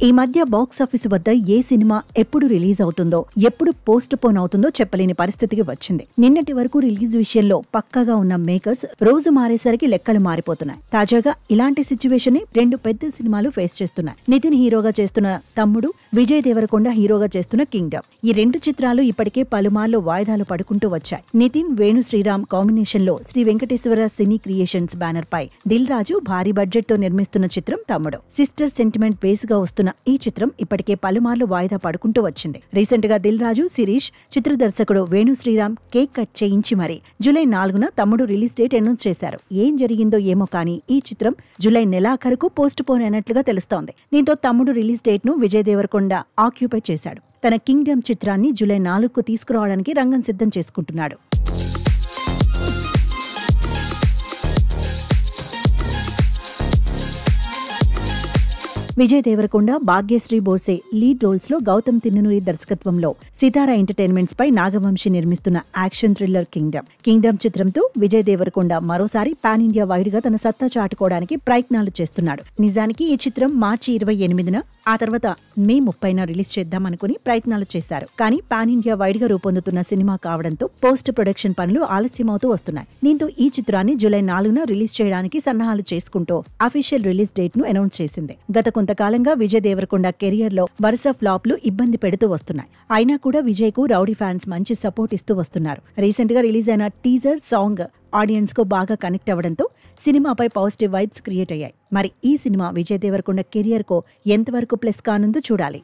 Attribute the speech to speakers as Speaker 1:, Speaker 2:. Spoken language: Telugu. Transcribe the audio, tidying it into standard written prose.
Speaker 1: ఈ మధ్య బాక్సాఫీస్ వద్ద ఏ సినిమా ఎప్పుడు రిలీజ్ అవుతుందో, ఎప్పుడు పోస్ట్ పోన్ అవుతుందో చెప్పలేని పరిస్థితికి వచ్చింది. నిన్నటి వరకు రిలీజ్ విషయంలో పక్కాగా ఉన్న మేకర్స్ రోజు మారేసరికి లెక్కలు మారిపోతున్నాయి. తాజాగా ఇలాంటి సిచ్యువేషన్ ని రెండు పెద్ద సినిమాలు ఫేస్ చేస్తున్నాయి. నితిన్ హీరోగా చేస్తున్న తమ్ముడు, విజయ్ దేవరకొండ హీరోగా చేస్తున్న కింగ్డమ్. ఈ రెండు చిత్రాలు ఇప్పటికే పలుమార్లు వాయిదాలు పడుకుంటూ వచ్చాయి. నితిన్, వేణు శ్రీరామ్ కాంబినేషన్ లో Sri Venkateswara cine creations banner పై దిల్ రాజు భారీ బడ్జెట్ తో నిర్మిస్తున్న చిత్రం తమ్ముడు. సిస్టర్ సెంటిమెంట్ బేస్ గా వస్తున్న ఈ చిత్రం ఇప్పటికే పలుమార్లు వాయిదా పడుకుంటూ వచ్చింది. రీసెంట్ గా దిల్ రాజు, శిరీష్, చిత్ర దర్శకుడు వేణు శ్రీరామ్ కేక్ కట్ చేయించి మరి జూలై 4న తమ్ముడు రిలీజ్ డేట్ అనౌన్స్ చేశారు. ఏం జరిగిందో ఏమో కానీ ఈ చిత్రం జూలై నెలాఖరుకు పోస్ట్ పోన్ అయినట్లుగా తెలుస్తోంది. దీంతో తమ్ముడు రిలీజ్ డేట్ ను విజయ్ దేవరకొండ ఆక్యుపై చేశాడు. తన కింగ్డమ్ చిత్రాన్ని జూలై 4కు తీసుకురావడానికి రంగం సిద్ధం చేసుకుంటున్నాడు. విజయ్ దేవరకొండ, భాగ్యశ్రీ బోర్సే లీడ్ రోల్స్ లో గౌతమ్ తిన్ననూరి దర్శకత్వంలో సితారా ఎంటర్టైన్మెంట్స్ పై నాగవంశి నిర్మిస్తున్న యాక్షన్ థ్రిల్లర్ కింగ్డమ్. కింగ్డమ్ చిత్రంతో విజయ్ దేవరకొండ మరోసారి పాన్ ఇండియా వైడ్ గా తన సత్తా చాటుకోవడానికి ప్రయత్నాలు చేస్తున్నాడు. నిజానికి ఈ చిత్రం మార్చి 28న, ఆ తర్వాత మే 30న రిలీజ్ చేద్దామనుకుని ప్రయత్నాలు చేశారు. కానీ పాన్ ఇండియా వైడ్ గా రూపొందుతున్న సినిమా కావడంతో పోస్ట్ ప్రొడక్షన్ పనులు ఆలస్యమవుతూ వస్తున్నాయి. దీంతో ఈ చిత్రాన్ని జూలై 4న రిలీజ్ చేయడానికి సన్నాహాలు చేసుకుంటూ అఫీషియల్ రిలీజ్ డేట్ ను అనౌన్స్ చేసింది. గత కొంతకాలంగా విజయ్ దేవరకొండ కెరియర్ లో వరుస ఫ్లాప్లు ఇబ్బంది పెడుతూ వస్తున్నాయి. అయినా కూడా విజయ్ కు రౌడీ ఫ్యాన్స్ మంచి సపోర్ట్ ఇస్తూ వస్తున్నారు. రీసెంట్ గా రిలీజ్ అయిన టీజర్ సాంగ్ ఆడియన్స్ కు బాగా కనెక్ట్ అవ్వడంతో సినిమాపై పాజిటివ్ వైబ్స్ క్రియేట్ అయ్యాయి. మరి ఈ సినిమా విజయ్ దేవరకొండ కెరియర్ కు ఎంతవరకు ప్లస్ కానుందో చూడాలి.